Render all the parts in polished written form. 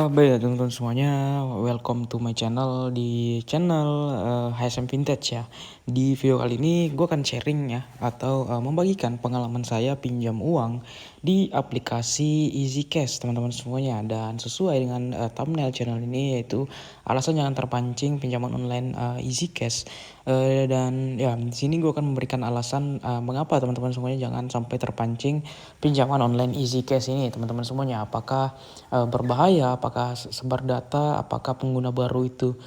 Baik ya teman-teman semuanya, welcome to my channel di channel HSM Vintage ya. Di video kali ini gue akan sharing ya atau membagikan pengalaman saya pinjam uang di aplikasi Easy Cash teman-teman semuanya. Dan sesuai dengan thumbnail channel ini, yaitu alasan jangan terpancing pinjaman online Easy Cash. Dan ya di sini gue akan memberikan alasan mengapa teman-teman semuanya jangan sampai terpancing pinjaman online Easy Cash ini teman-teman semuanya. Apakah berbahaya, apakah sebar data, apakah pengguna baru itu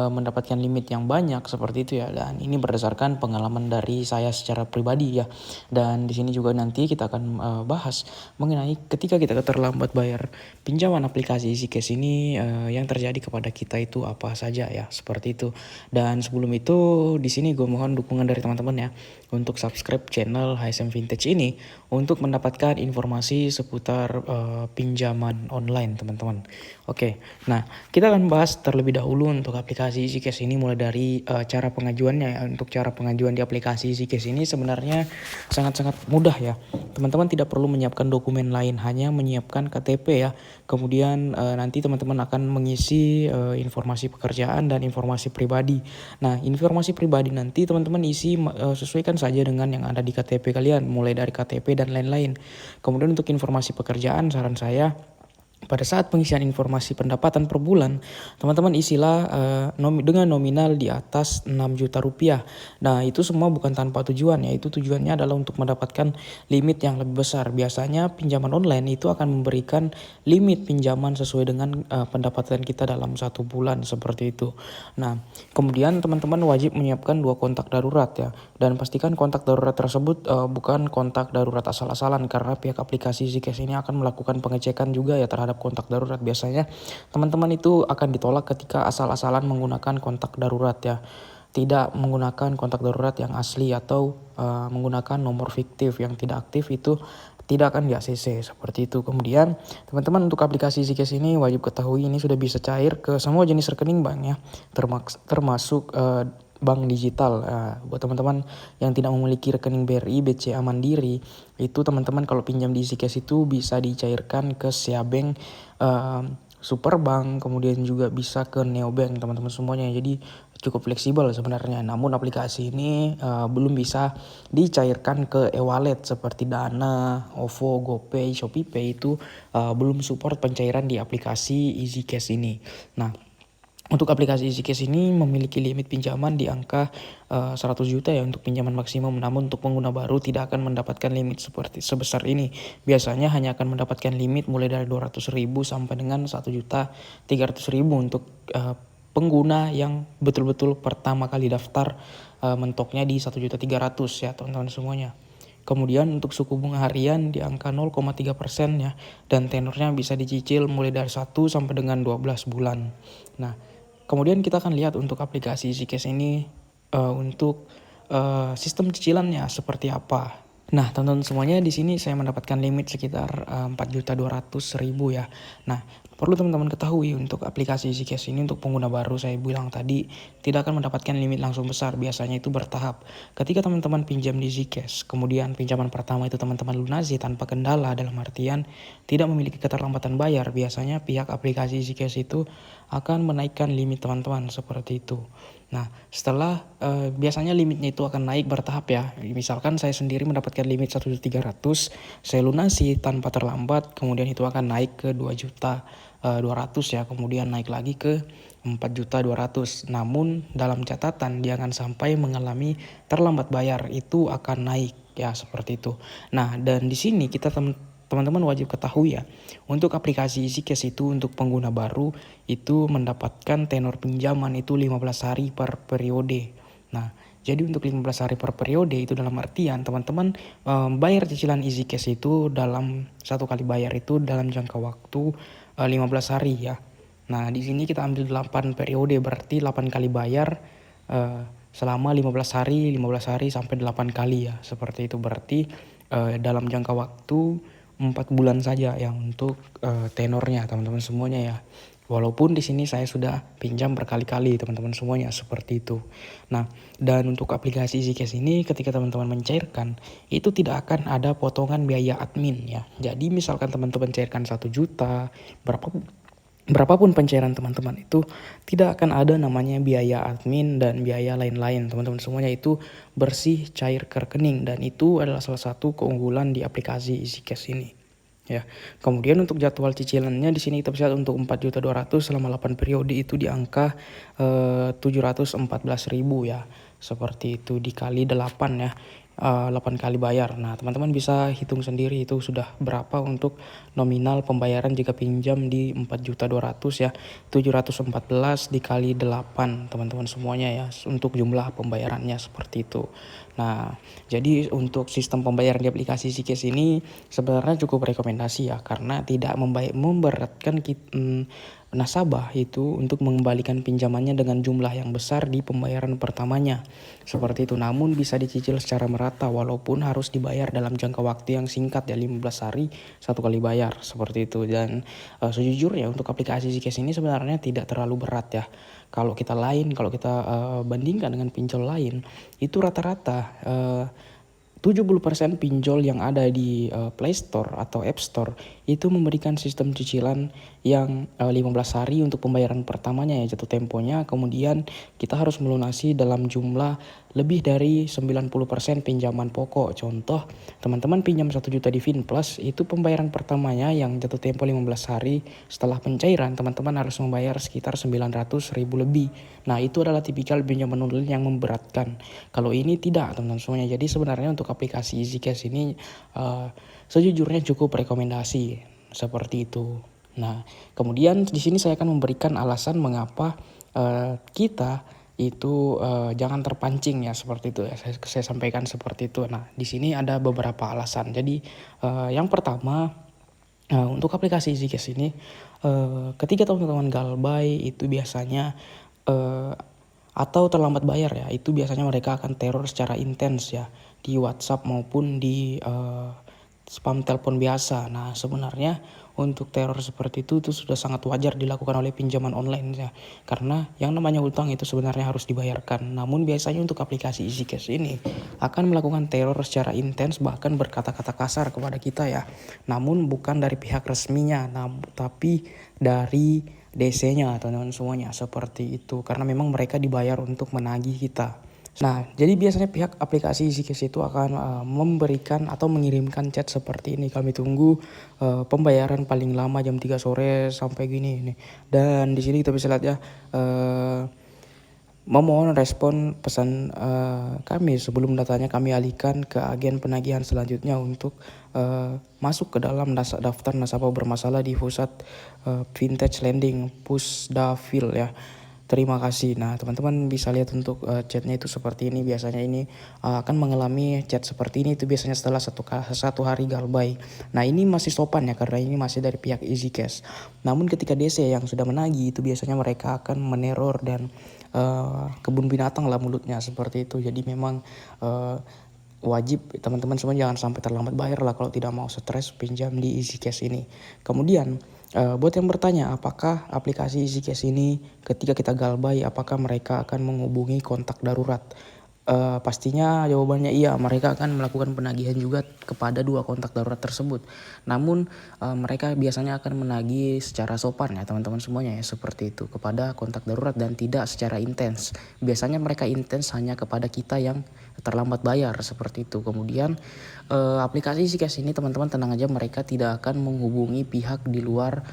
mendapatkan limit yang banyak seperti itu ya. Dan ini berdasarkan pengalaman dari saya secara pribadi ya. Dan di sini juga nanti kita akan bahas mengenai ketika kita terlambat bayar pinjaman aplikasi Easy Cash ini, yang terjadi kepada kita itu apa saja ya, seperti itu. Dan sebelum itu di sini gue mohon dukungan dari teman-teman ya untuk subscribe channel HSM Vintage ini untuk mendapatkan informasi seputar pinjaman online teman-teman. Oke, nah kita akan bahas terlebih dahulu untuk aplikasi Easy Cash ini, mulai dari cara pengajuannya ya. Untuk cara pengajuan di aplikasi Easy Cash ini sebenarnya sangat-sangat mudah ya. Teman-teman tidak perlu menyiapkan dokumen lain, hanya menyiapkan KTP ya. Kemudian nanti teman-teman akan mengisi informasi pekerjaan dan informasi pribadi. Nah, informasi pribadi nanti teman-teman isi sesuaikan saja dengan yang ada di KTP kalian, mulai dari KTP dan lain-lain. Kemudian untuk informasi pekerjaan, saran saya pada saat pengisian informasi pendapatan per bulan, teman-teman isilah dengan nominal di atas 6 juta rupiah. Nah, itu semua bukan tanpa tujuan ya. Itu tujuannya adalah untuk mendapatkan limit yang lebih besar. Biasanya pinjaman online itu akan memberikan limit pinjaman sesuai dengan pendapatan kita dalam satu bulan seperti itu. Nah, kemudian teman-teman wajib menyiapkan 2 kontak darurat ya. Dan pastikan kontak darurat tersebut bukan kontak darurat asal-asalan, karena pihak aplikasi Zcash ini akan melakukan pengecekan juga ya terhadap kontak darurat. Biasanya teman-teman itu akan ditolak ketika asal-asalan menggunakan kontak darurat ya, tidak menggunakan kontak darurat yang asli atau menggunakan nomor fiktif yang tidak aktif, itu tidak akan di ACC seperti itu. Kemudian teman-teman untuk aplikasi Zcash ini wajib ketahui ini sudah bisa cair ke semua jenis rekening bank ya, termasuk bank digital. Buat teman-teman yang tidak memiliki rekening BRI, BCA, Mandiri, itu teman-teman kalau pinjam di Zcash itu bisa dicairkan ke Siabank, Superbank, kemudian juga bisa ke Neobank teman-teman semuanya. Jadi cukup fleksibel sebenarnya. Namun aplikasi ini belum bisa dicairkan ke e-wallet seperti Dana, OVO, GoPay, ShopeePay, itu belum support pencairan di aplikasi Easy Cash ini. Nah, untuk aplikasi Easy Cash ini memiliki limit pinjaman di angka 100 juta ya untuk pinjaman maksimum. Namun untuk pengguna baru tidak akan mendapatkan limit seperti sebesar ini. Biasanya hanya akan mendapatkan limit mulai dari 200.000 sampai dengan 1.300.000 untuk pengguna yang betul-betul pertama kali daftar, mentoknya di 1.300.000 ya teman-teman semuanya. Kemudian untuk suku bunga harian di angka 0,3% ya, dan tenornya bisa dicicil mulai dari 1 sampai dengan 12 bulan. Nah, kemudian kita akan lihat untuk aplikasi Zcash ini untuk sistem cicilannya seperti apa. Nah, teman-teman semuanya, di sini saya mendapatkan limit sekitar 4.200.000 ya. Nah, perlu teman-teman ketahui untuk aplikasi Zcash ini untuk pengguna baru, saya bilang tadi tidak akan mendapatkan limit langsung besar, biasanya itu bertahap. Ketika teman-teman pinjam di Zcash, kemudian pinjaman pertama itu teman-teman lunasi tanpa kendala, dalam artian tidak memiliki keterlambatan bayar, biasanya pihak aplikasi Zcash itu akan menaikkan limit teman-teman seperti itu. Nah, setelah biasanya limitnya itu akan naik bertahap ya. Misalkan saya sendiri mendapatkan limit 1.300.000, saya lunasi tanpa terlambat, kemudian itu akan naik ke 2.200.000 ya, kemudian naik lagi ke 4.200.000. Namun dalam catatan jangan sampai mengalami terlambat bayar, itu akan naik ya, seperti itu. Nah, dan di sini teman-teman wajib ketahui ya, untuk aplikasi Easy Cash itu untuk pengguna baru itu mendapatkan tenor pinjaman itu 15 hari per periode. Nah, jadi untuk 15 hari per periode itu dalam artian teman-teman bayar cicilan Easy Cash itu dalam satu kali bayar itu dalam jangka waktu 15 hari ya. Nah, di sini kita ambil 8 periode, berarti 8 kali bayar selama 15 hari sampai 8 kali ya. Seperti itu, berarti dalam jangka waktu 4 bulan saja yang untuk tenornya teman-teman semuanya ya. Walaupun di sini saya sudah pinjam berkali-kali teman-teman semuanya, seperti itu. Nah, dan untuk aplikasi Zcash ini ketika teman-teman mencairkan itu tidak akan ada potongan biaya admin ya. Jadi misalkan teman-teman cairkan 1 juta, berapapun pencairan teman-teman itu tidak akan ada namanya biaya admin dan biaya lain-lain. Teman-teman semuanya itu bersih, cair ke rekening, dan itu adalah salah satu keunggulan di aplikasi EasyCash ini. Ya. Kemudian untuk jadwal cicilannya di sini kita bisa lihat untuk 4.200.000 selama 8 periode itu di angka 714.000 ya. Seperti itu dikali 8 ya. 8 kali bayar. Nah, teman-teman bisa hitung sendiri itu sudah berapa untuk nominal pembayaran jika pinjam di 4.200.000 ya. 714 dikali 8 teman-teman semuanya ya, untuk jumlah pembayarannya seperti itu. Nah, jadi untuk sistem pembayaran di aplikasi EasyCash ini sebenarnya cukup rekomendasi ya, karena tidak memberatkan nasabah itu untuk mengembalikan pinjamannya dengan jumlah yang besar di pembayaran pertamanya. Seperti itu, namun bisa dicicil secara merata walaupun harus dibayar dalam jangka waktu yang singkat ya, 15 hari satu kali bayar seperti itu. Dan sejujurnya untuk aplikasi EasyCash ini sebenarnya tidak terlalu berat ya. Kalau kita bandingkan dengan pinjol lain, itu rata-rata 70% pinjol yang ada di Play Store atau App Store itu memberikan sistem cicilan yang 15 hari untuk pembayaran pertamanya ya, jatuh temponya. Kemudian kita harus melunasi dalam jumlah lebih dari 90% pinjaman pokok. Contoh, teman-teman pinjam 1 juta di Finplus, itu pembayaran pertamanya yang jatuh tempo 15 hari setelah pencairan, teman-teman harus membayar sekitar 900.000 lebih. Nah, itu adalah tipikal pinjaman online yang memberatkan. Kalau ini tidak, teman-teman semuanya. Jadi sebenarnya untuk aplikasi EasyCash ini sejujurnya cukup rekomendasi seperti itu. Nah, kemudian di sini saya akan memberikan alasan mengapa kita itu jangan terpancing ya, seperti itu ya. Saya sampaikan seperti itu. Nah, di sini ada beberapa alasan. Jadi yang pertama, untuk aplikasi EasyCash ini ketika teman-teman galbay itu biasanya atau terlambat bayar ya, itu biasanya mereka akan teror secara intens ya, di WhatsApp maupun di spam telepon biasa. Nah, sebenarnya untuk teror seperti itu sudah sangat wajar dilakukan oleh pinjaman online ya, karena yang namanya utang itu sebenarnya harus dibayarkan. Namun biasanya untuk aplikasi EasyCash ini akan melakukan teror secara intens, bahkan berkata-kata kasar kepada kita ya. Namun bukan dari pihak resminya, tapi dari DC-nya, teman-teman semuanya seperti itu, karena memang mereka dibayar untuk menagih kita. Nah, jadi biasanya pihak aplikasi EasyCash itu akan memberikan atau mengirimkan chat seperti ini. Kami tunggu pembayaran paling lama jam 3 sore sampai gini nih. Dan di sini kita bisa lihat ya, memohon respon pesan kami sebelum datanya kami alihkan ke agen penagihan selanjutnya untuk masuk ke dalam daftar nasabah bermasalah di pusat vintage lending Pusdafil ya. Terima kasih. Nah, teman-teman bisa lihat untuk chatnya itu seperti ini. Biasanya ini akan mengalami chat seperti ini itu biasanya setelah satu hari galbay. Nah, ini masih sopan ya, karena ini masih dari pihak EasyCash. Namun ketika DC yang sudah menagih itu biasanya mereka akan meneror dan kebun binatang lah mulutnya seperti itu. Jadi memang wajib teman-teman semua jangan sampai terlambat bayar lah kalau tidak mau stres pinjam di EasyCash ini. Kemudian buat yang bertanya apakah aplikasi EasyCash ini ketika kita galbay apakah mereka akan menghubungi kontak darurat? Pastinya jawabannya iya, mereka akan melakukan penagihan juga kepada dua kontak darurat tersebut. Namun mereka biasanya akan menagih secara sopan ya teman-teman semuanya ya, seperti itu, kepada kontak darurat dan tidak secara intens. Biasanya mereka intens hanya kepada kita yang terlambat bayar seperti itu. Kemudian aplikasi EasyCash ini teman-teman tenang aja, mereka tidak akan menghubungi pihak di luar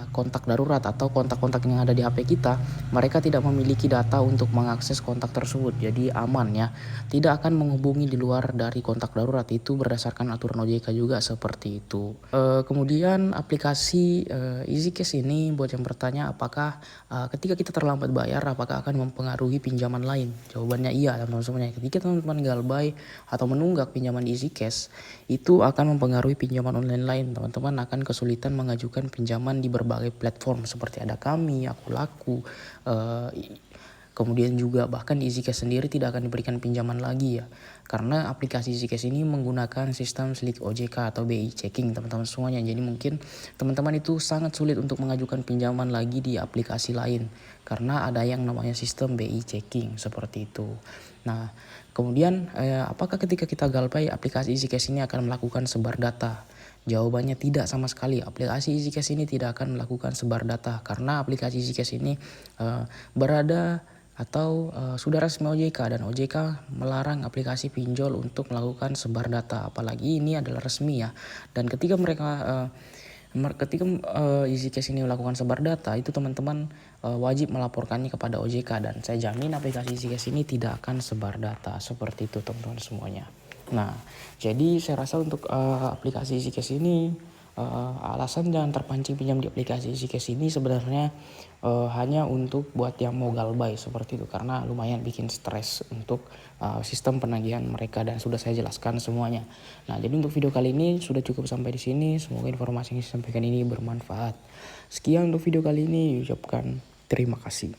kontak darurat atau kontak-kontak yang ada di HP kita. Mereka tidak memiliki data untuk mengakses kontak tersebut, jadi aman ya. Tidak akan menghubungi di luar dari kontak darurat, itu berdasarkan aturan OJK juga seperti itu. Kemudian aplikasi EasyCash ini buat yang bertanya apakah ketika kita terlambat bayar apakah akan mempengaruhi pinjaman lain? Jawabannya iya teman-teman semuanya. Ketika teman-teman galbay atau menunggak pinjaman di EasyCash itu akan mempengaruhi pinjaman online lain. Teman-teman akan kesulitan mengajukan pinjaman di berbagai platform seperti ada Kami, Aku Laku, kemudian juga bahkan di EasyCash sendiri tidak akan diberikan pinjaman lagi ya, karena aplikasi EasyCash ini menggunakan sistem slik OJK atau BI checking teman-teman semuanya. Jadi mungkin teman-teman itu sangat sulit untuk mengajukan pinjaman lagi di aplikasi lain karena ada yang namanya sistem BI checking seperti itu. Nah, kemudian apakah ketika kita galbay aplikasi EasyCash ini akan melakukan sebar data? Jawabannya tidak sama sekali. Aplikasi EasyCash ini tidak akan melakukan sebar data karena aplikasi EasyCash ini berada atau sudah resmi OJK, dan OJK melarang aplikasi pinjol untuk melakukan sebar data, apalagi ini adalah resmi ya. Dan ketika EasyCash ini melakukan sebar data, itu teman-teman wajib melaporkannya kepada OJK, dan saya jamin aplikasi EasyCash ini tidak akan sebar data. Seperti itu teman-teman semuanya. Nah, jadi saya rasa untuk aplikasi EasyCash ini, alasan jangan terpancing pinjam di aplikasi EasyCash ini sebenarnya hanya untuk buat yang mau galbay seperti itu, karena lumayan bikin stres untuk sistem penagihan mereka, dan sudah saya jelaskan semuanya. Nah, jadi untuk video kali ini sudah cukup sampai di sini. Semoga informasi yang saya sampaikan ini bermanfaat. Sekian untuk video kali ini, ucapkan terima kasih.